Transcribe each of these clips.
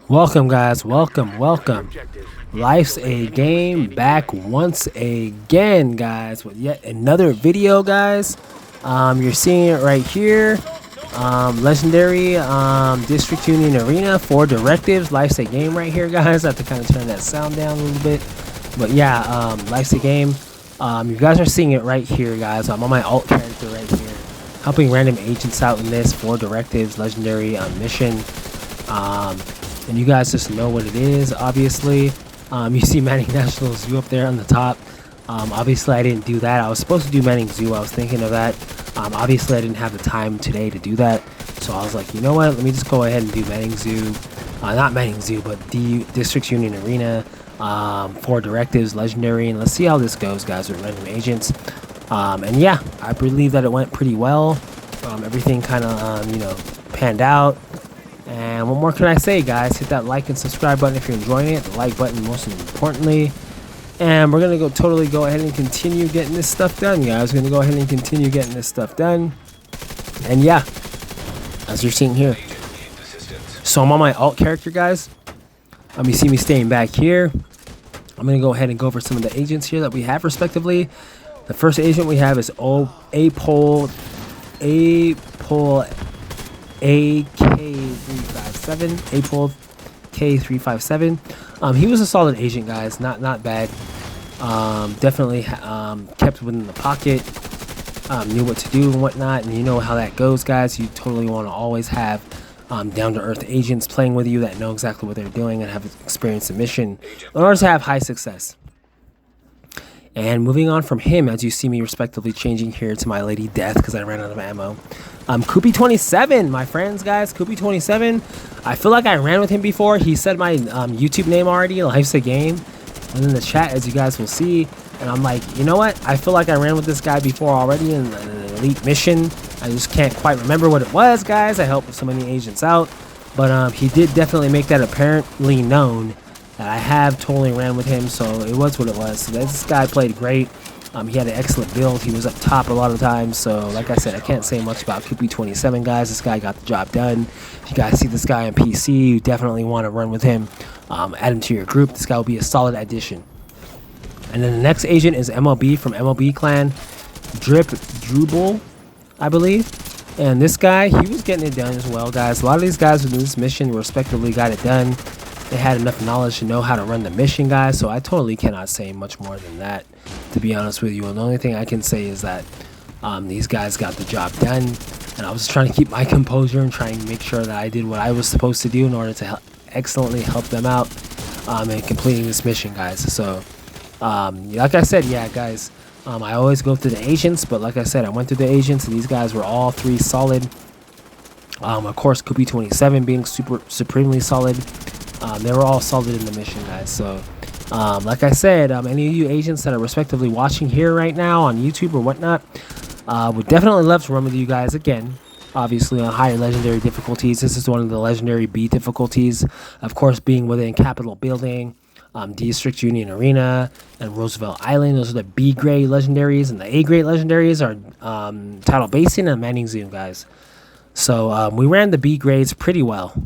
Welcome guys, welcome. Life's a game back once again guys with yet another video guys. You're seeing it right here. Legendary District Union Arena for Directives. Life's a game right here guys. I have to kind of turn that sound down a little bit. But yeah, Life's a game. You guys are seeing it right here guys. I'm on my alt character right here, helping random agents out in this for Directives Legendary mission. And you guys just know what it is, obviously. You see Manning National Zoo up there on the top. Obviously, I didn't do that. I was supposed to do Manning Zoo. I was thinking of that. Obviously, I didn't have the time today to do that. So I was like, you know what? Let me just go ahead and do Manning Zoo. Not Manning Zoo, but the District Union Arena for Directives Legendary. And let's see how this goes, guys, with random agents. And yeah, I believe that it went pretty well. Everything kind of, panned out. And what more can I say, guys? Hit that like and subscribe button if you're enjoying it. The like button most importantly. And we're going to go ahead and continue getting this stuff done, guys. We're going to go ahead and continue getting this stuff done. And yeah, as you're seeing here. So I'm on my alt character, guys. You see me staying back here. I'm going to go ahead and go over some of the agents here that we have respectively. The first agent we have is A-Pole AK357. A-Pole K357. He was a solid agent, guys. Not bad. Definitely kept within the pocket. Knew what to do and whatnot. And you know how that goes, guys. You totally want to always have down-to-earth agents playing with you that know exactly what they're doing and have experienced the mission in order to have high success. And moving on from him, as you see me respectively changing here to my Lady Death because I ran out of ammo. Koopy27, my friends, guys. Koopy27. I feel like I ran with him before. He said my YouTube name already, Life's a Game. And in the chat, as you guys will see. And I'm like, you know what? I feel like I ran with this guy before already in an elite mission. I just can't quite remember what it was, guys. I helped so many agents out. But he did definitely make that apparently known that I have totally ran with him, so it was what it was. So this guy played great. He had an excellent build. He was up top a lot of times. So like I said, I can't say much about Koopy27, guys. This guy got the job done. If you guys see this guy on PC, you definitely want to run with him. Add him to your group. This guy will be a solid addition. And then the next agent is MLB from MLB Clan, Dribble, I believe. And this guy, he was getting it done as well, guys. A lot of these guys within this mission respectively got it done. They had enough knowledge to know how to run the mission, guys, so I totally cannot say much more than that, to be honest with you. And the only thing I can say is that these guys got the job done, and I was trying to keep my composure and trying to make sure that I did what I was supposed to do in order to excellently help them out in completing this mission, guys. So, like I said, yeah, guys, I always go through the agents, but like I said, I went through the agents, and these guys were all three solid. Of course, Koopy27 being supremely solid. They were all solid in the mission, guys. So, like I said, any of you agents that are respectively watching here right now on YouTube or whatnot, would definitely love to run with you guys again. Obviously, on higher legendary difficulties. This is one of the legendary B difficulties. Of course, being within Capitol Building, District Union Arena, and Roosevelt Island. Those are the B grade legendaries, and the A grade legendaries are Tidal Basin and Manning Zoo, guys. So, we ran the B grades pretty well.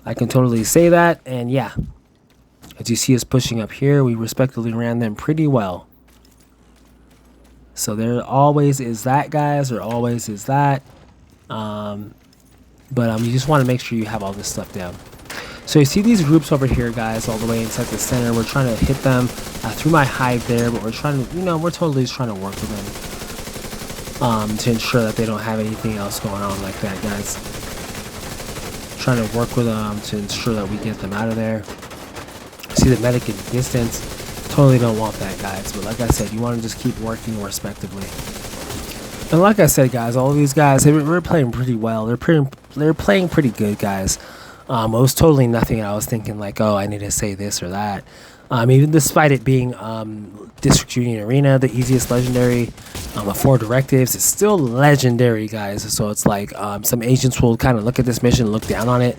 I can totally say that, and yeah, as you see us pushing up here, we respectively ran them pretty well. So there always is that, guys. There always is that. But you just want to make sure you have all this stuff down. So you see these groups over here, guys, all the way inside the center. We're trying to hit them through my hive there, but we're trying to, we're totally just trying to work with them to ensure that they don't have anything else going on like that, guys. Trying to work with them to ensure that we get them out of there. See the medic in the distance. Totally don't want that, guys. But like I said, you want to just keep working respectively. And like I said, guys, all of these guys, they're playing pretty well. They're playing pretty good, guys. It was totally nothing. I was thinking like, oh, I need to say this or that. Even despite it being District Union Arena, the easiest legendary for Directives, it's still legendary, guys. So it's like some agents will kind of look at this mission, look down on it,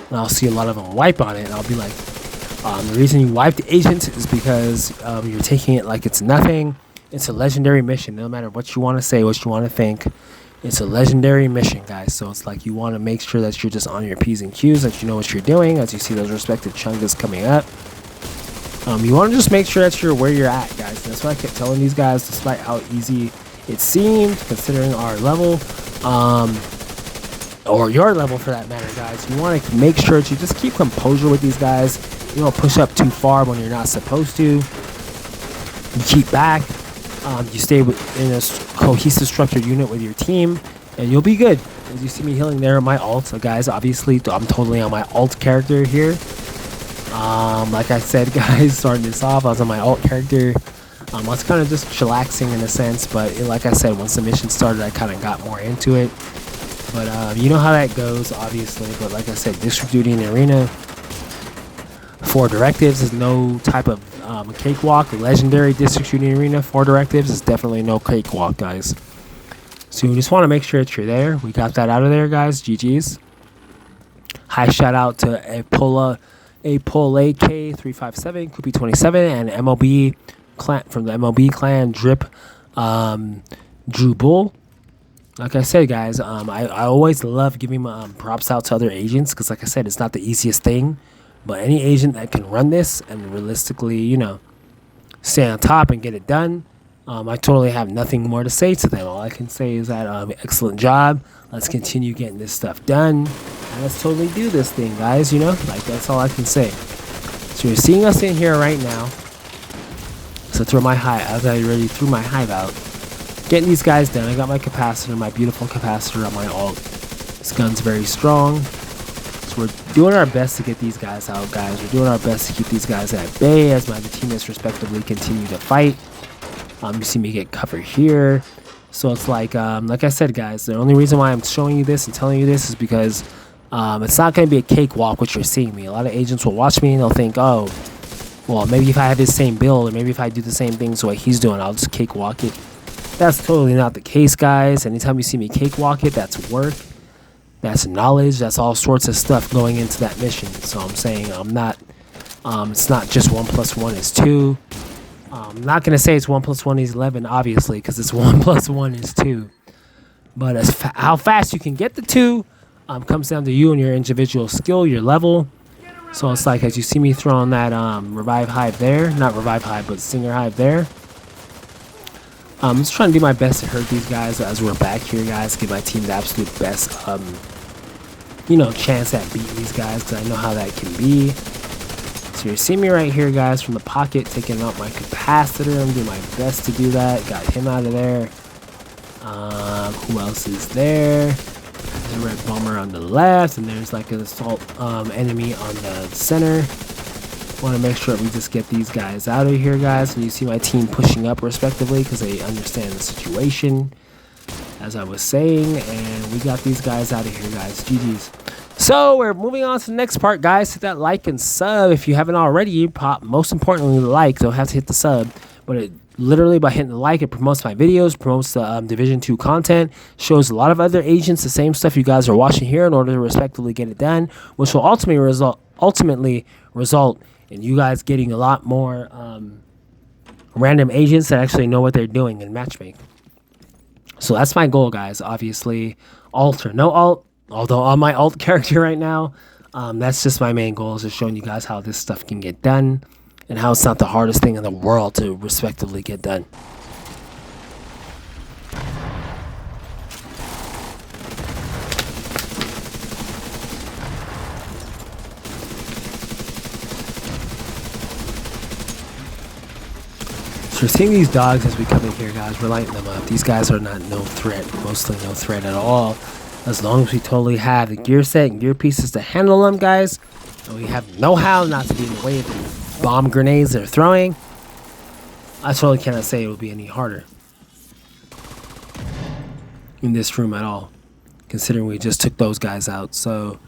and I'll see a lot of them wipe on it, and I'll be like, the reason you wiped the agent is because you're taking it like it's nothing. It's a legendary mission. No matter what you want to say, what you want to think, It's a legendary mission, guys. So it's like you want to make sure that you're just on your P's and Q's, that you know what you're doing as you see those respective chungas coming up. You want to just make sure that you're where you're at, guys. And that's what I kept telling these guys, despite how easy it seemed, considering our level, or your level for that matter, guys. You want to make sure that you just keep composure with these guys. You don't push up too far when you're not supposed to. You keep back. You stay in a cohesive, structured unit with your team, and you'll be good. As you see me healing there, my ult, so guys, obviously, I'm totally on my ult character here. Like I said, guys, starting this off, I was on my alt character. I was kind of just chillaxing in a sense, but like I said, once the mission started, I kind of got more into it. But you know how that goes, obviously. But like I said, district duty in the arena for directives is no type of cakewalk. Legendary district duty arena for directives is definitely no cakewalk, guys. So you just want to make sure that you're there. We got that out of there, guys. GG's. High shout out to Apollo AK357, Koopy 27, and MOB clan from the MOB clan, Drip, Drew Bull. Like I said, guys, I always love giving props out to other agents because, like I said, it's not the easiest thing. But any agent that can run this and realistically, you know, stay on top and get it done, I totally have nothing more to say to them. All I can say is that excellent job. Let's continue getting this stuff done. And let's totally do this thing, guys, you know? Like, that's all I can say. So you're seeing us in here right now. So throw my hive, as I already threw my hive out. Getting these guys done. I got my capacitor, my beautiful capacitor on my ult. This gun's very strong. So we're doing our best to get these guys out, guys. We're doing our best to keep these guys at bay as my teammates respectively continue to fight. You see me get cover here. So it's like I said, guys, the only reason why I'm showing you this and telling you this is because it's not going to be a cakewalk what you're seeing me. A lot of agents will watch me and they'll think, oh, well, maybe if I have his same build or maybe if I do the same things what he's doing, I'll just cakewalk it. That's totally not the case, guys. Anytime you see me cakewalk it, that's work. That's knowledge. That's all sorts of stuff going into that mission. So I'm saying I'm not, it's not just 1 + 1 is 2. I'm not going to say it's 1 + 1 is 11, obviously, because it's 1 + 1 is 2. But how fast you can get the 2 comes down to you and your individual skill, your level. So it's like, as you see me throwing that revive hive there, not revive hive, but stinger hive there. I'm just trying to do my best to hurt these guys as we're back here, guys. Give my team the absolute best, you know, chance at beating these guys because I know how that can be. So you're seeing me right here, guys, from the pocket, taking out my capacitor. I'm doing my best to do that. Got him out of there. Who else is there? There's a red bomber on the left, and there's like an assault enemy on the center. Want to make sure we just get these guys out of here, guys. And you see my team pushing up respectively because they understand the situation, as I was saying. And we got these guys out of here, guys. GG's. So we're moving on to the next part, guys. Hit that like and sub if you haven't already. Most importantly, the like. Don't have to hit the sub, but it literally by hitting the like, it promotes my videos, promotes the Division 2 content, shows a lot of other agents the same stuff you guys are watching here in order to respectively get it done, which will ultimately result in you guys getting a lot more random agents that actually know what they're doing in matchmaking. So that's my goal, guys. Obviously, alt or no alt. Although on my alt character right now, that's just my main goal, is just showing you guys how this stuff can get done and how it's not the hardest thing in the world to respectively get done. So we're seeing these dogs as we come in here, guys. We're lighting them up. These guys are not no threat, mostly no threat at all. As long as we totally have the gear set and gear pieces to handle them, guys, and we have know-how not to be in the way of the bomb grenades they're throwing, I totally cannot say it will be any harder in this room at all, considering we just took those guys out. So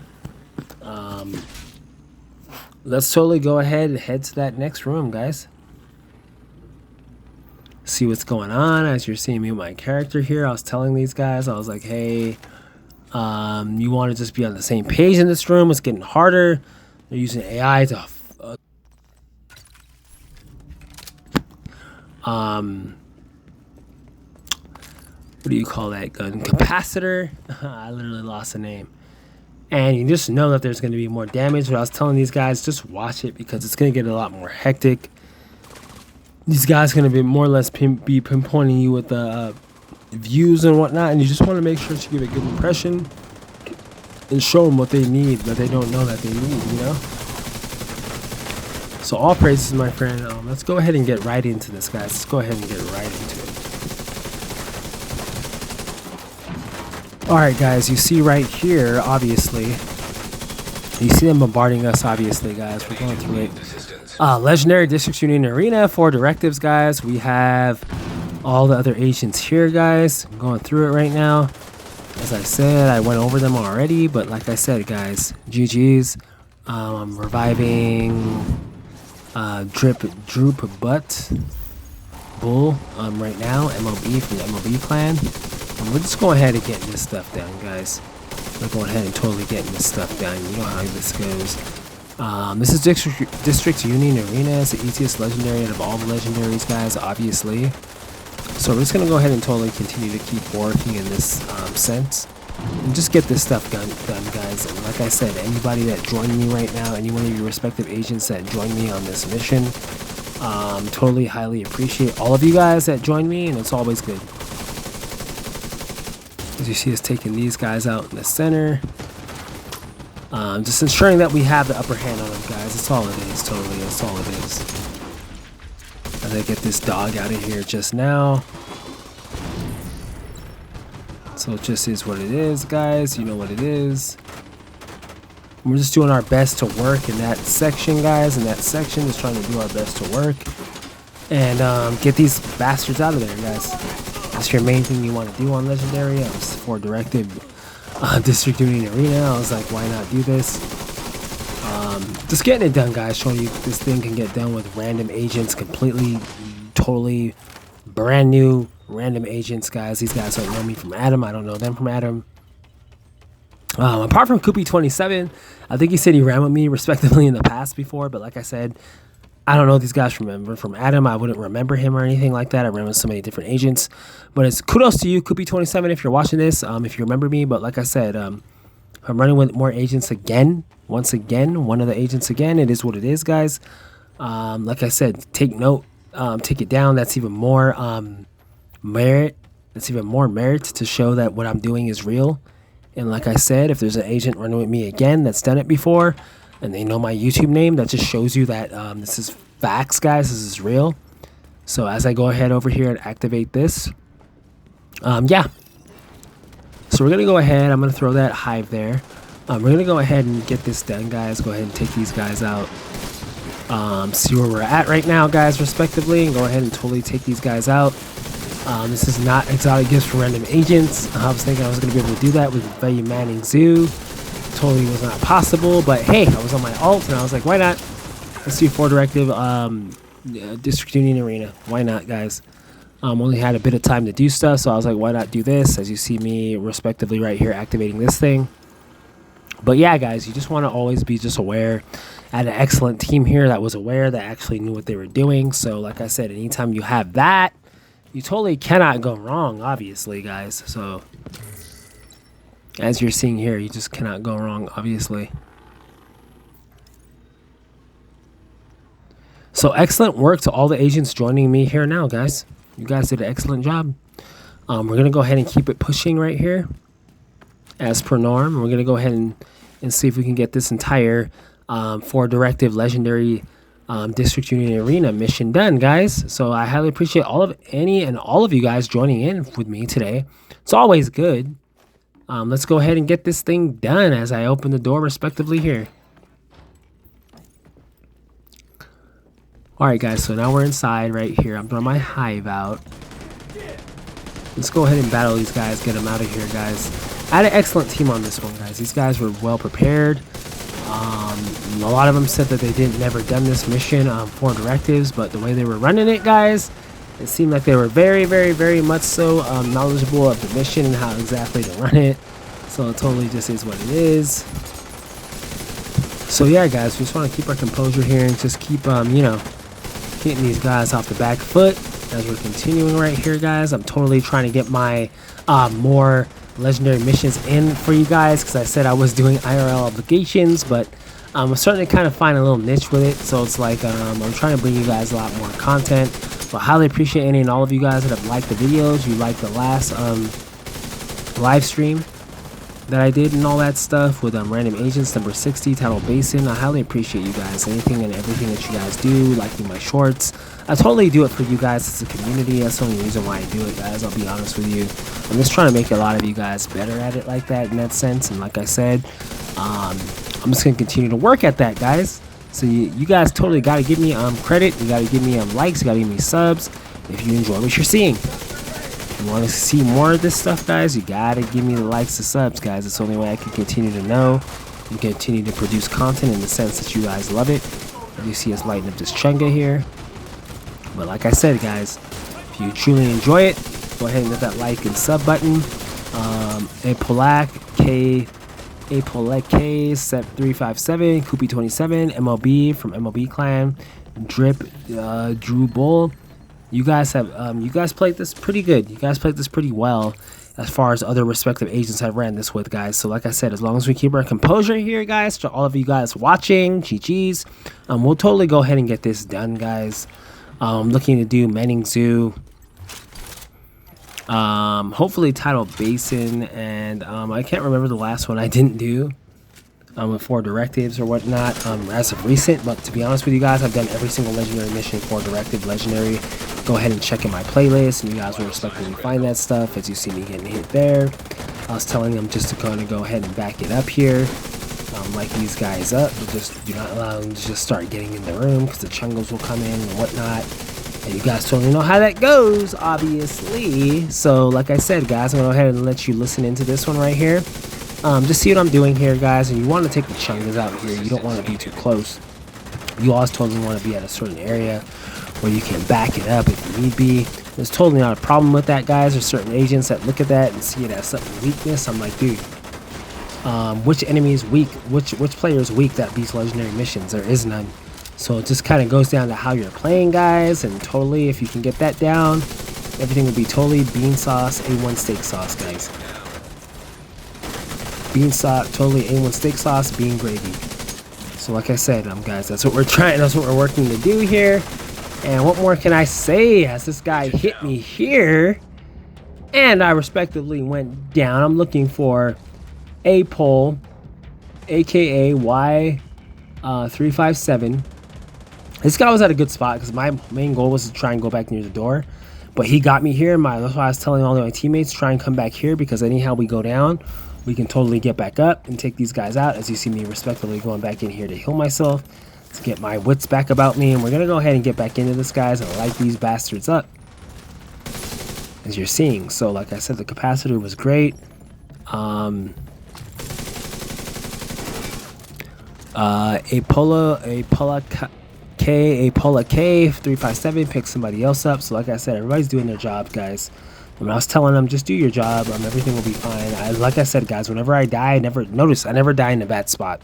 let's totally go ahead and head to that next room, guys. See what's going on. As you're seeing me with my character here, I was telling these guys, I was like, hey, you want to just be on the same page in this room. It's getting harder. They're using AI to what do you call that gun? Capacitor. I literally lost the name. And you just know that there's going to be more damage. But I was telling these guys, just watch it because it's going to get a lot more hectic. These guys are going to be more or less be pinpointing you with the views and whatnot. And you just want to make sure to give a good impression and show them what they need, but they don't know that they need, you know? So all praises, my friend. Let's go ahead and get right into this, guys. Let's go ahead and get right into it. Alright guys, you see right here, obviously, you see them bombarding us, obviously, guys. We're going through it. Legendary District Union Arena for Directives, guys. We have all the other agents here, guys. I'm going through it right now. As I said, I went over them already, but like I said, guys, GG's. I'm reviving Droop Butt Bull right now, MLB from the MLB clan. We're just going ahead and getting this stuff down, guys. We're going ahead and totally getting this stuff down. You know how this goes. This is District Union Arena. It's the easiest legendary out of all the legendaries, guys, obviously. So we're just going to go ahead and totally continue to keep working in this sense. And just get this stuff done, guys. And like I said, anybody that joined me right now, any one of your respective agents that joined me on this mission, totally highly appreciate all of you guys that joined me, and it's always good. As you see us taking these guys out in the center. Just ensuring that we have the upper hand on them, guys. That's all it is, totally. That's all it is. As I get this dog out of here just now. So it just is what it is, guys. You know what it is. And we're just doing our best to work in that section, guys. And that section is trying to do our best to work. And get these bastards out of there, guys. That's your main thing you want to do on Legendary. I was for Directive District Union Arena. I was like, why not do this? Just getting it done, guys. Showing you this thing can get done with random agents. Completely, totally brand new random agents, guys. These guys don't know me from Adam. I don't know them from Adam. Apart from Koopy27, I think he said he ran with me respectively in the past before. But like I said, I don't know these guys from Adam. I wouldn't remember him or anything like that. I ran with so many different agents. But it's kudos to you, Koopy27, if you're watching this, if you remember me. But like I said, I'm running with more agents again. Once again, one of the agents again. It is what it is, guys. Like I said, take note. Take it down. That's even more merit. That's even more merit to show that what I'm doing is real. And like I said, if there's an agent running with me again that's done it before, and they know my YouTube name, that just shows you that this is facts, guys. This is real. So as I go ahead over here and activate this, yeah. So we're going to go ahead. I'm going to throw that hive there. We're going to go ahead and get this done, guys. Go ahead and take these guys out. See where we're at right now, guys, respectively. And go ahead and totally take these guys out. This is not exotic gifts for random agents. I was thinking I was going to be able to do that with Value Manning Zoo. Totally was not possible, but hey, I was on my alt and I was like, why not? Let's do 4 Directive District Union Arena. Why not, guys? Only had a bit of time to do stuff, so I was like, why not do this? As you see me respectively right here activating this thing. But yeah, guys, you just want to always be just aware. I had an excellent team here that was aware, that actually knew what they were doing. So like I said, anytime you have that, you totally cannot go wrong, obviously, guys. So as you're seeing here, you just cannot go wrong, obviously. So excellent work to all the agents joining me here now, guys. You guys did an excellent job. We're going to go ahead and keep it pushing right here. As per norm, we're going to go ahead and see if we can get this entire 4 Directive Legendary District Union Arena mission done, guys. So I highly appreciate all of you guys joining in with me today. It's always good. Let's go ahead and get this thing done as I open the door respectively here. Alright, guys, so now we're inside right here. I'm throwing my hive out. Let's go ahead and battle these guys, get them out of here, guys. I had an excellent team on this one, guys. These guys were well prepared. A lot of them said that they never done this mission for Directives, but the way they were running it, guys, it seemed like they were very, very, very much so knowledgeable of the mission and how exactly to run it. So it totally just is what it is. So yeah, guys, we just want to keep our composure here and just keep, you know, getting these guys off the back foot as we're continuing right here, guys. I'm totally trying to get my more legendary missions in for you guys, because I said I was doing IRL obligations, but I'm starting to kind of find a little niche with it. So it's like I'm trying to bring you guys a lot more content. So I highly appreciate any and all of you guys that have liked the videos. You liked the last live stream that I did and all that stuff with Random Agents number 60, Tidal Basin. I highly appreciate you guys, anything and everything that you guys do, liking my shorts. I totally do it for you guys as a community. That's the only reason why I do it, guys. I'll be honest with you. I'm just trying to make a lot of you guys better at it like that, in that sense. And like I said, I'm just going to continue to work at that, guys. So you guys totally got to give me credit. You got to give me likes. You got to give me subs if you enjoy what you're seeing. If you want to see more of this stuff, guys, you gotta give me the likes and subs, guys. It's the only way I can continue to know and continue to produce content in the sense that you guys love it. You see us lighting up this chunga here. But like I said, guys, if you truly enjoy it, go ahead and hit that like and sub button. Apolak K set 357, Koopy 27, MLB from MLB Clan, Drip, Drew Bull. You guys have you guys played this pretty good. You guys played this pretty well as far as other respective agents I've ran this with, guys. So like I said, as long as we keep our composure here, guys, to all of you guys watching, GG's, we'll totally go ahead and get this done, guys. I'm looking to do Manning Zoo, hopefully Tidal Basin, and I can't remember the last one I didn't do. For directives or whatnot as of recent, but to be honest with you guys, I've done every single legendary mission for directive legendary. Go ahead and check in my playlist, and you guys will respectively find that stuff as you see me getting hit there. I was telling them just to kind of go ahead and back it up here, like these guys up, but just do not allow them to just start getting in the room, because the chungos will come in and whatnot, and you guys totally know how that goes, obviously. So like I said, guys, I'm gonna go ahead and let you listen into this one right here. Just see what I'm doing here, guys, and you want to take the chungas out here. You don't want to be too close. You always totally want to be at a certain area where you can back it up if need be. There's totally not a problem with that, guys. There's certain agents that look at that and see it as something weakness. I'm like, dude, which enemy is weak? Which player is weak that beats legendary missions? There is none. So it just kind of goes down to how you're playing, guys, and totally, if you can get that down, everything will be totally bean sauce, A1 steak sauce, guys. Bean sauce, totally A1 steak sauce, bean gravy. So like I said, guys, that's what we're working to do here. And what more can I say as this guy hit me here and I respectively went down? I'm looking for a pole, aka Y357. This guy was at a good spot because my main goal was to try and go back near the door, but he got me here. That's why I was telling all of my teammates, try and come back here, because anyhow we go down, we can totally get back up and take these guys out, as you see me respectively going back in here to heal myself, to get my wits back about me. And we're going to go ahead and get back into this, guys, and light these bastards up, as you're seeing. So like I said, the capacitor was great. Apola K 357 pick somebody else up. So like I said, everybody's doing their job, guys. When I was telling them, just do your job, everything will be fine. Like I said, guys, whenever I die, I never die in a bad spot.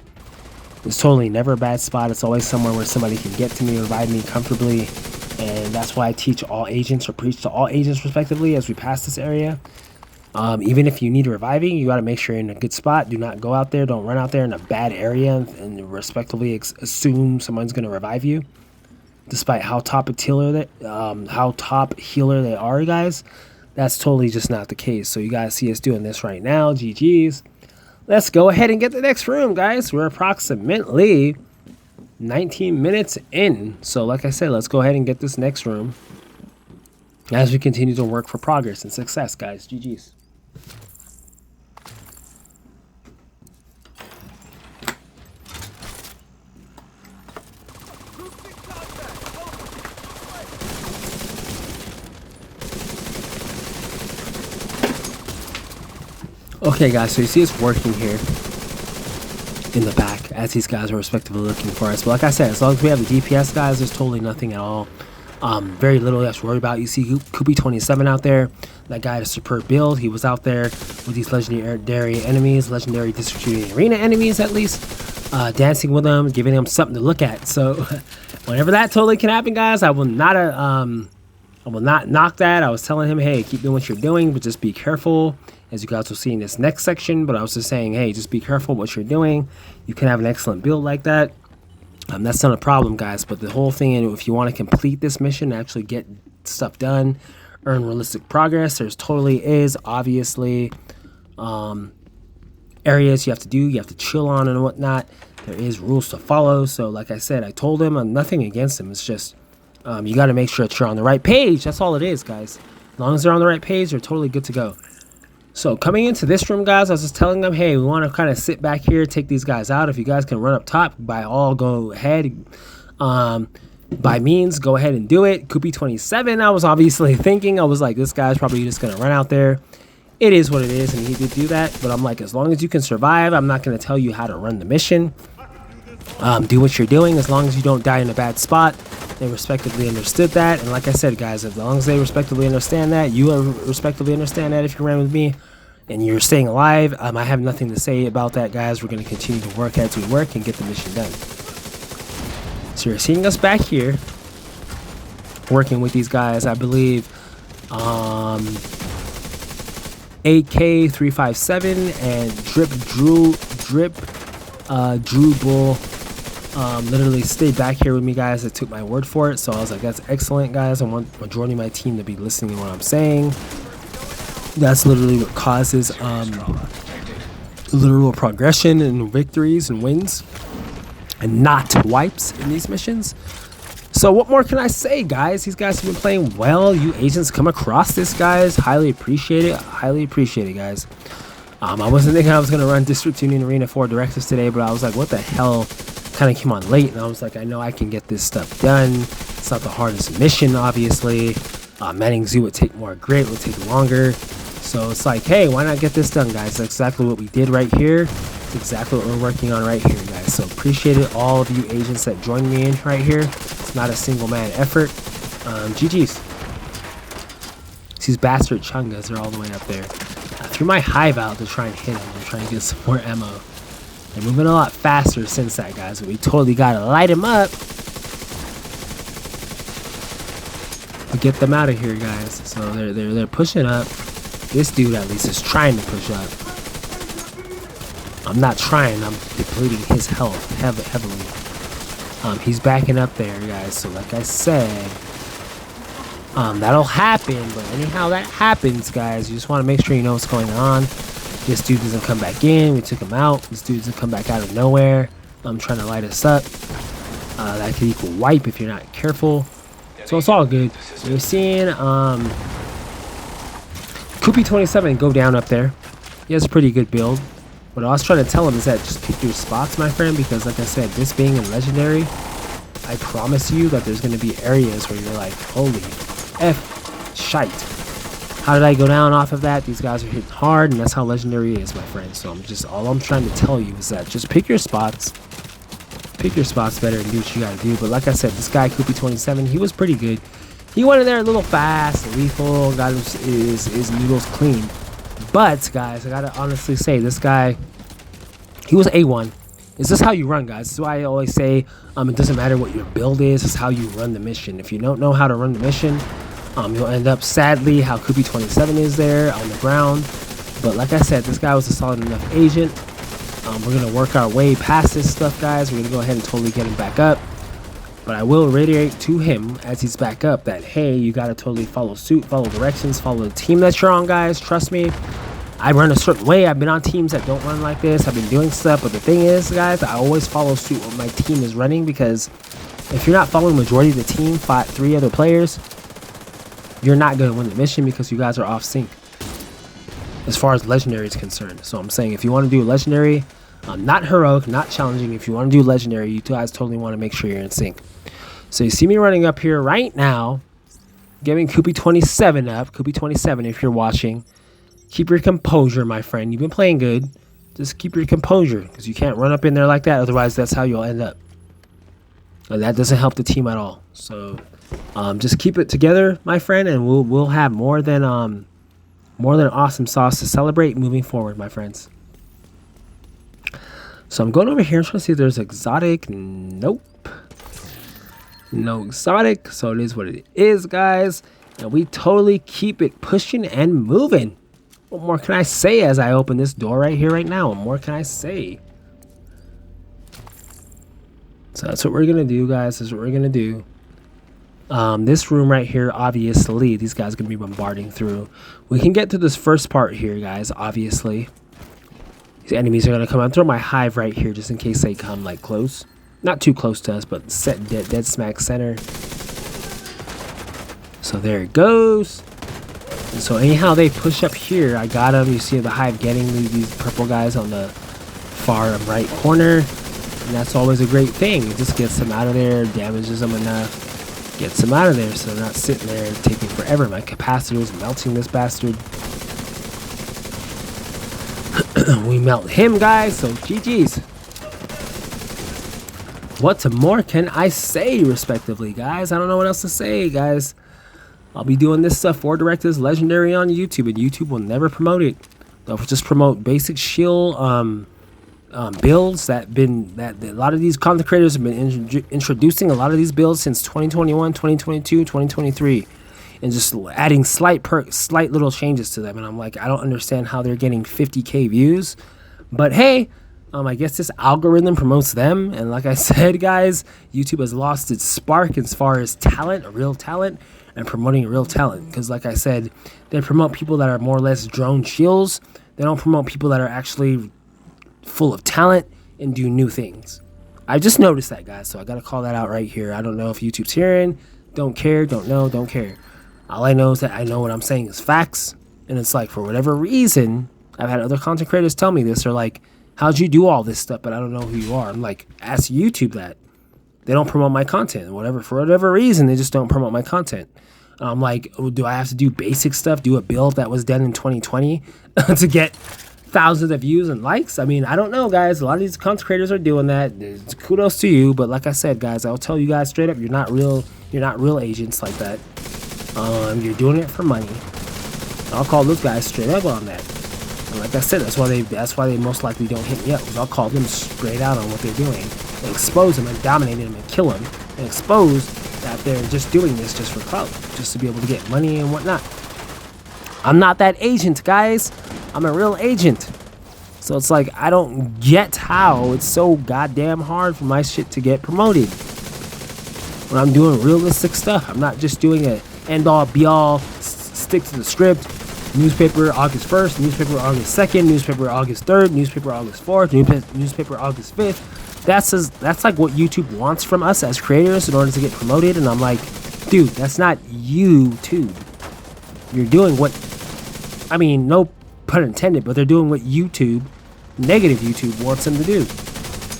It's totally never a bad spot. It's always somewhere where somebody can get to me, revive me comfortably. And that's why I teach all agents, or preach to all agents respectively, as we pass this area. Even if you need reviving, you got to make sure you're in a good spot. Do not go out there. Don't run out there in a bad area and respectively assume someone's going to revive you. Despite how top healer they are, guys. That's totally just not the case. So you guys see us doing this right now. GG's. Let's go ahead and get the next room, guys. We're approximately 19 minutes in. So like I said, let's go ahead and get this next room as we continue to work for progress and success, guys. GG's. Okay, guys, so you see us working here in the back as these guys are respectively looking for us. But like I said, as long as we have the DPS, guys, there's totally nothing at all. Very little you have to worry about. You see Koopy 27 out there. That guy had a superb build. He was out there with these legendary enemies, legendary district arena enemies at least, dancing with them, giving them something to look at. So whenever that totally can happen, guys, I will not I will not knock that. I was telling him, hey, keep doing what you're doing, but just be careful, as you guys will see in this next section. But I was just saying, hey, just be careful what you're doing. You can have an excellent build like that. That's not a problem, guys. But the whole thing, if you want to complete this mission, actually get stuff done, earn realistic progress, there's totally is, obviously, areas you have to do, you have to chill on and whatnot. There is rules to follow. So like I said, I told him I'm nothing against him. It's just you got to make sure that you're on the right page. That's all it is, guys. As long as they're on the right page, they're totally good to go. So coming into this room, guys, I was just telling them, hey, we want to kind of sit back here, take these guys out. If you guys can run up top, by all go ahead. By means, go ahead and do it. Koopy 27, I was obviously thinking, I was like, this guy's probably just going to run out there. It is what it is, and he did do that. But I'm like, as long as you can survive, I'm not going to tell you how to run the mission. Do what you're doing as long as you don't die in a bad spot. They respectively understood that, and like I said, guys, as long as they respectively understand that, you respectively understand that if you ran with me and you're staying alive, I have nothing to say about that, guys. We're going to continue to work as we work and get the mission done. So you're seeing us back here working with these guys. I believe AK357 and Drew Bull literally stayed back here with me, guys. I took my word for it, so I was like, that's excellent, guys. I want majority of my team to be listening to what I'm saying. That's literally what causes literal progression and victories and wins, and not wipes in these missions. So what more can I say, guys? These guys have been playing well. You agents come across this, guys. Highly appreciate it. Highly appreciate it, guys. I wasn't thinking I was going to run District Union Arena 4 Directives today, but I was like, what the hell? Kind of came on late, and I was like, I know I can get this stuff done. It's not the hardest mission, obviously. Manning Zoo would take more grit, would take longer. So it's like, hey, why not get this done, guys? That's exactly what we did right here. It's exactly what we're working on right here, guys. So appreciate it, all of you agents that joined me in right here. It's not a single man effort. GG's. These bastard chungas are all the way up there. I threw my hive out to try and hit them. I'm trying to get some more ammo. They're moving a lot faster since that, guys. But we totally gotta light them up. But get them out of here, guys. So they're pushing up. This dude at least is trying to push up. I'm not trying. I'm depleting his health heavily. He's backing up there, guys. So like I said, that'll happen. But anyhow that happens, guys, you just want to make sure you know what's going on. This dude doesn't come back in. We took him out. This dude doesn't come back out of nowhere. I'm trying to light us up. That could equal wipe if you're not careful. So it's all good. So you're seeing Koopy 27 go down up there. He has a pretty good build. What I was trying to tell him is that just pick your spots, my friend, because like I said, this being in Legendary, I promise you that there's going to be areas where you're like, holy F shite. How did I go down off of that? These guys are hitting hard, and that's how Legendary is, my friend. So all I'm trying to tell you is that just pick your spots. Pick your spots better and do what you got to do. But like I said, this guy, Koopy 27, he was pretty good. He went in there a little fast, lethal, got his noodles clean. But, guys, I gotta honestly say, this guy, he was A1. Is this how you run, guys? This is why I always say it doesn't matter what your build is, it's how you run the mission. If you don't know how to run the mission, you'll end up, sadly, how Koopy 27 is there on the ground. But like I said, this guy was a solid enough agent. We're going to work our way past this stuff, guys. We're going to go ahead and totally get him back up. But I will reiterate to him as he's back up that, hey, you got to totally follow suit, follow directions, follow the team that you're on, guys. Trust me. I run a certain way. I've been on teams that don't run like this. I've been doing stuff. But the thing is, guys, I always follow suit what my team is running, because if you're not following the majority of the team, 3 other players, you're not going to win the mission because you guys are off sync as far as Legendary is concerned. So I'm saying if you want to do Legendary, not heroic, not challenging, if you want to do Legendary, you guys totally want to make sure you're in sync. So you see me running up here right now, giving Koopy 27 up. Koopy 27, if you're watching, keep your composure, my friend. You've been playing good. Just keep your composure, because you can't run up in there like that. Otherwise, that's how you'll end up. And that doesn't help the team at all. So just keep it together, my friend, and we'll have more than awesome sauce to celebrate moving forward, my friends. So I'm going over here. I'm trying to see if there's exotic. Nope. No exotic. So it is what it is, guys. And we totally keep it pushing and moving. What more can I say as I open this door right here, right now? What more can I say? So that's what we're going to do, guys. That's what we're going to do. This room right here, obviously, these guys are going to be bombarding through. We can get to this first part here, guys, obviously. These enemies are going to come. I'm throwing my hive right here just in case they come, like, close. Not too close to us, but set dead smack center. So there it goes. And so anyhow they push up here, I got them. You see the hive getting these purple guys on the far right corner. And that's always a great thing. It just gets them out of there, damages them enough, gets them out of there so they're not sitting there taking forever. My capacitor is melting this bastard. We melt him, guys, so GG's. What more can I say, respectively, guys? I don't know what else to say, guys. I'll be doing this stuff for Directives Legendary on YouTube, and YouTube will never promote it. They'll just promote basic shield builds that a lot of these content creators have been introducing a lot of these builds since 2021, 2022, 2023, and just adding slight little changes to them. And I'm like, I don't understand how they're getting 50K views, but hey, I guess this algorithm promotes them. And like I said, guys, YouTube has lost its spark as far as talent, real talent, and promoting real talent. Because like I said, they promote people that are more or less drone shields. They don't promote people that are actually full of talent and do new things. I just noticed that, guys, so I gotta call that out right here. I don't know if YouTube's hearing, don't care, don't know, don't care. All I know is that I know what I'm saying is facts. And it's like, for whatever reason, I've had other content creators tell me this. They're like, how'd you do all this stuff, but I don't know who you are? I'm like, ask YouTube that. They don't promote my content. For whatever reason, they just don't promote my content. I'm like, oh, do I have to do basic stuff, do a build that was done in 2020 to get thousands of views and likes? I mean, I don't know, guys. A lot of these content creators are doing that. Kudos to you, but like I said, guys, I'll tell you guys straight up, you're not real agents like that. You're doing it for money. I'll call those guys straight up on that. And like I said, that's why they most likely don't hit me up, because I'll call them straight out on what they're doing and expose them and dominate them and kill them and expose that they're just doing this just for clout, just to be able to get money and whatnot. I'm not that agent, guys. I'm a real agent. So it's like, I don't get how it's so goddamn hard for my shit to get promoted when I'm doing realistic stuff. I'm not just doing a end all be all, stick to the script. Newspaper August 1st, newspaper August 2nd, newspaper August 3rd, newspaper August 4th, newspaper August 5th. That's like what YouTube wants from us as creators in order to get promoted. And I'm like, dude, that's not YouTube. You're doing what, I mean, no pun intended, but they're doing what YouTube, negative YouTube, wants them to do.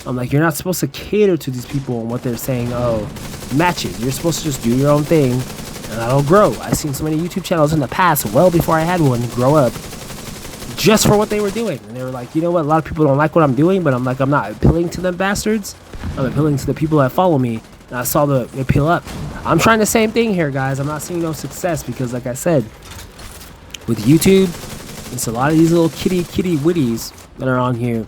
I'm like, you're not supposed to cater to these people and what they're saying. Oh, match it. You're supposed to just do your own thing, and that'll grow. I've seen so many YouTube channels in the past, well before I had one, grow up just for what they were doing. And they were like, you know what, a lot of people don't like what I'm doing, but I'm like, I'm not appealing to them bastards. I'm appealing to the people that follow me, and I saw the appeal up. I'm trying the same thing here, guys. I'm not seeing no success because, like I said, with YouTube, it's a lot of these little kitty witties that are on here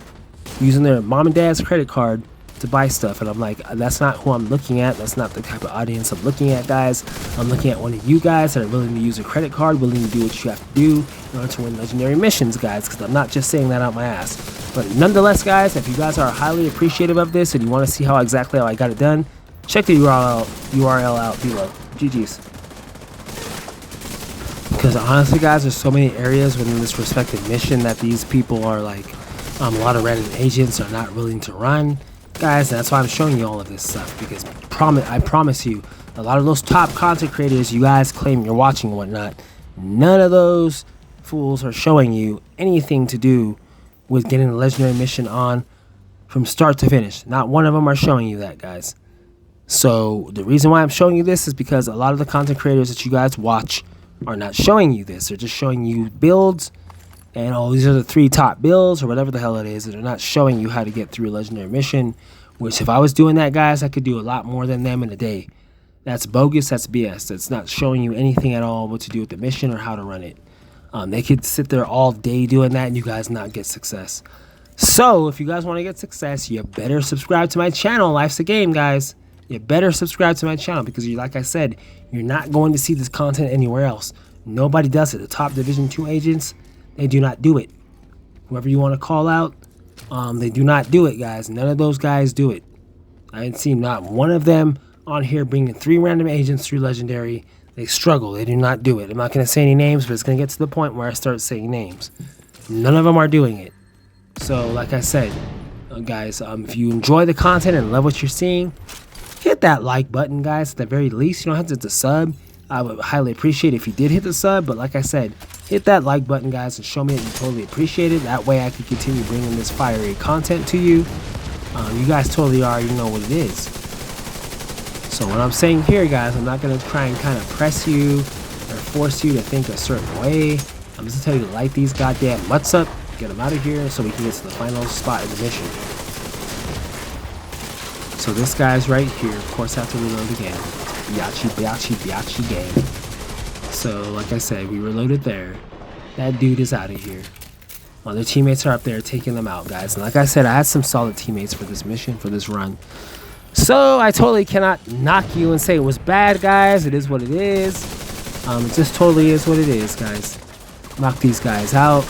using their mom and dad's credit card to buy stuff. And I'm like, that's not who I'm looking at. That's not the type of audience I'm looking at, guys. I'm looking at one of you guys that are willing to use a credit card, willing to do what you have to do in order to win legendary missions, guys, because I'm not just saying that out my ass. But nonetheless, guys, if you guys are highly appreciative of this and you want to see how exactly how I got it done, check the URL out below. GG's. Because honestly, guys, there's so many areas within this respective mission that these people are like, a lot of random agents are not willing to run. Guys, that's why I'm showing you all of this stuff, because I promise you, a lot of those top content creators you guys claim you're watching and whatnot, none of those fools are showing you anything to do with getting the legendary mission on from start to finish. Not one of them are showing you that, guys. So the reason why I'm showing you this is because a lot of the content creators that you guys watch are not showing you this. They're just showing you builds, and oh, these are the 3 top builds or whatever the hell it is. They're not showing you how to get through a legendary mission, which if I was doing that, guys, I could do a lot more than them in a day. That's bogus. That's BS. That's not showing you anything at all what to do with the mission or how to run it. They could sit there all day doing that and you guys not get success. So if you guys want to get success, you better subscribe to my channel. Life's a game, guys. you better subscribe to my channel, because like I said, you're not going to see this content anywhere else. Nobody does it. The top Division 2 agents, they do not do it. Whoever you want to call out, they do not do it, guys. None of those guys do it. I ain't seen not one of them on here bringing 3 random agents through Legendary. They struggle. They do not do it. I'm not going to say any names, but it's going to get to the point where I start saying names. None of them are doing it. So, like I said, guys, if you enjoy the content and love what you're seeing, hit that like button, guys. At the very least, you don't have to hit the sub. I would highly appreciate it if you did hit the sub, but like I said, hit that like button, guys, and show me that you totally appreciate it. That way I can continue bringing this fiery content to you. You guys totally already know what it is. So what I'm saying here, guys, I'm not going to try and kind of press you or force you to think a certain way. I'm just going to tell you to light these goddamn mutts up, get them out of here so we can get to the final spot in the mission. So this guy's right here. Of course, I have to reload again. Biachi game. So, like I said, we reloaded there. That dude is out of here. Other teammates are up there taking them out, guys. And like I said, I had some solid teammates for this mission, for this run. So, I totally cannot knock you and say it was bad, guys. It is what it is. It just totally is what it is, guys. Knock these guys out.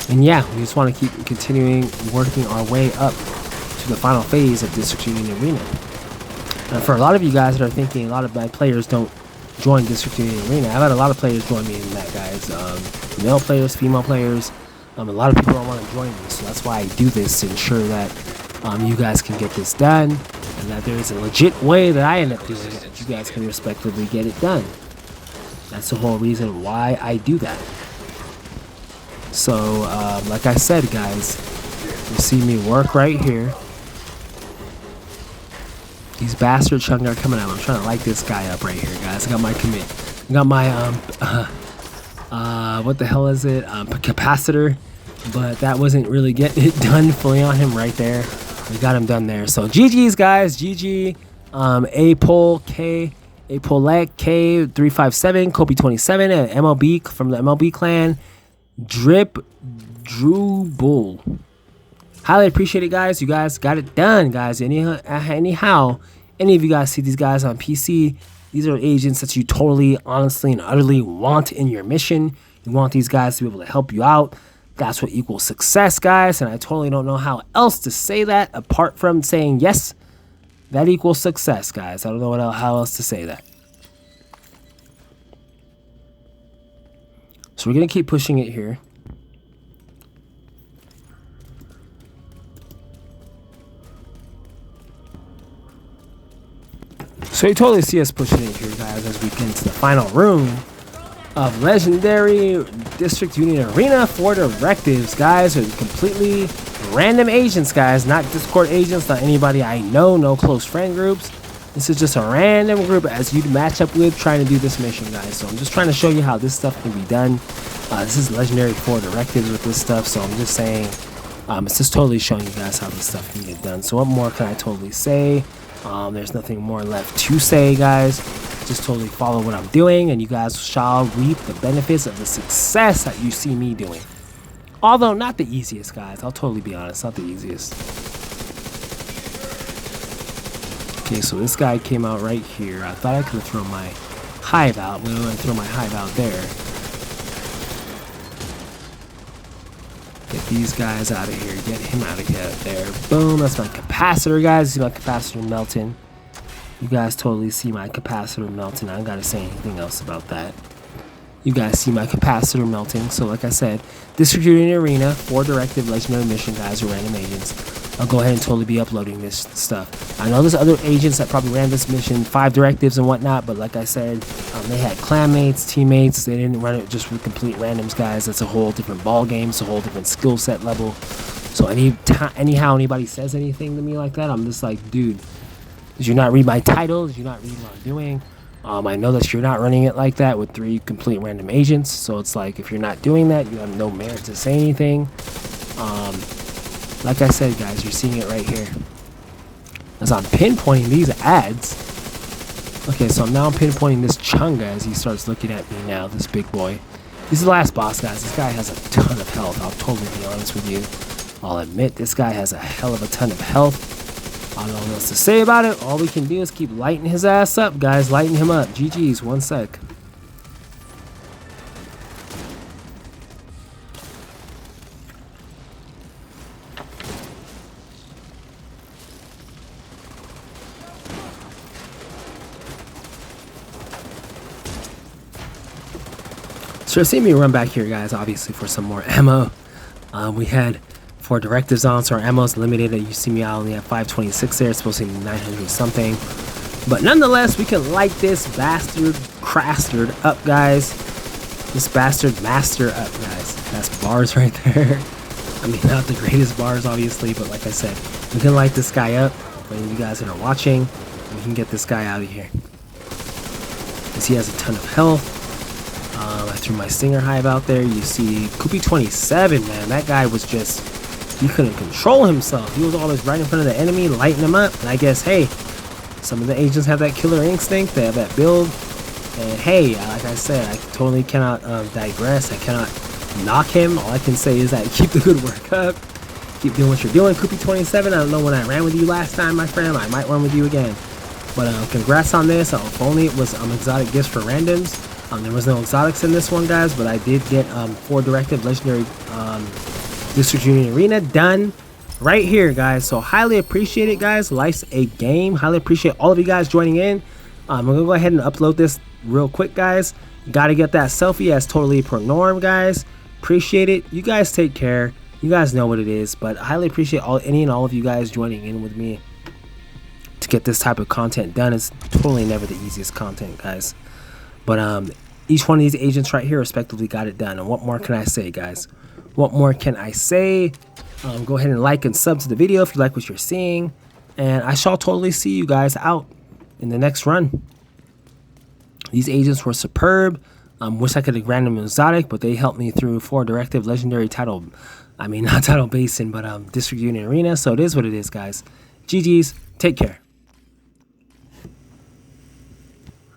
And yeah, we just want to keep continuing working our way up to the final phase of District Union Arena. And for a lot of you guys that are thinking a lot of my players don't join District Union Arena, I've had a lot of players join me in that, guys. Male players, female players. A lot of people don't want to join me, so that's why I do this, to ensure that you guys can get this done, and that there is a legit way that I end up doing it, that you guys can respectively get it done. That's the whole reason why I do that. So, like I said, guys, you see me work right here. These bastard chunks are coming out. I'm trying to light this guy up right here, guys. I got my commit. I got my, what the hell is it? Capacitor. But that wasn't really getting it done fully on him right there. We got him done there. So, GG's, guys. GG. Apolek K357, Kobe27, and MLB from the MLB clan. Drew Bull. Highly appreciate it, guys. You guys got it done, guys. Anyhow, any of you guys see these guys on PC, these are agents that you totally, honestly, and utterly want in your mission. You want these guys to be able to help you out. That's what equals success, guys. And I totally don't know how else to say that apart from saying yes, that equals success, guys. I don't know how else to say that. So we're going to keep pushing it here. So you totally see us pushing it here, guys, as we get into the final room of Legendary District Union Arena for Directives, guys. Are completely random agents, guys. Not Discord agents, not anybody I know, no close friend groups. This is just a random group as you'd match up with trying to do this mission, guys. So I'm just trying to show you how this stuff can be done. This is Legendary 4 Directives with this stuff, so I'm just saying, it's just totally showing you guys how this stuff can get done. So what more can I totally say? There's nothing more left to say, guys. Just totally follow what I'm doing, and you guys shall reap the benefits of the success that you see me doing. Although not the easiest, guys. I'll totally be honest, not the easiest. Okay, so this guy came out right here. I thought I could have thrown my hive out, but I'm going to throw my hive out there. Get these guys out of here. Get him out of here. There. Boom. That's my capacitor, guys. See my capacitor melting. You guys totally see my capacitor melting. I don't got to say anything else about that. You guys see my capacitor melting. So like I said, District Union Arena, 4 Directive Legendary Mission, guys, or random agents. I'll go ahead and totally be uploading this stuff. I know there's other agents that probably ran this mission, 5 directives and whatnot, but like I said, they had clanmates, teammates. They didn't run it just with complete randoms, guys. That's a whole different ball game. It's a whole different skill set level. So anyhow anybody says anything to me like that, I'm just like, dude, did you not read my title? Did you not read what I'm doing? I know that you're not running it like that with 3 complete random agents. So it's like, if you're not doing that, you have no merit to say anything. Like I said, guys, you're seeing it right here. As I'm pinpointing these ads. Okay, so now I'm pinpointing this Chunga as he starts looking at me now, this big boy. This is the last boss, guys. This guy has a ton of health. I'll totally be honest with you. I'll admit, this guy has a hell of a ton of health. I don't know what else to say about it. All we can do is keep lighting his ass up, guys. Lighten him up. GG's. 1 sec. So see me run back here, guys, obviously for some more ammo. We had 4 directives on, so our ammo's limited. You see me, I only have 526 there. It's supposed to be 900 something. But nonetheless, we can light this bastard crastard up, guys. This bastard master up, guys. That's bars right there. I mean, not the greatest bars, obviously, but like I said, we can light this guy up for any of you guys that are watching. We can get this guy out of here, because he has a ton of health. I threw my Stinger Hive out there. You see Koopy 27, man, that guy was just, he couldn't control himself. He was always right in front of the enemy, lighting him up. And I guess, hey, some of the agents have that killer instinct, they have that build. And hey, like I said, I totally cannot digress. I cannot knock him. All I can say is that keep the good work up. Keep doing what you're doing, Koopy 27. I don't know when I ran with you last time, my friend. I might run with you again. But congrats on this. If only it was exotic gifts for randoms. There was no exotics in this one, guys, but I did get 4 directive legendary District Union Arena done right here, guys. So highly appreciate it, guys. Life's a game. Highly appreciate all of you guys joining in. I'm gonna go ahead and upload this real quick, guys. Gotta get that selfie as totally per norm, guys. Appreciate it. You guys take care. You guys know what it is, but highly appreciate any and all of you guys joining in with me to get this type of content done. It's totally never the easiest content, guys. But each one of these agents right here respectively got it done. And what more can I say, guys? What more can I say? Go ahead and like and sub to the video if you like what you're seeing. And I shall totally see you guys out in the next run. These agents were superb. Wish I could have granted them exotic, but they helped me through 4 directive legendary title. I mean, not title basin, but District Union Arena. So it is what it is, guys. GG's. Take care.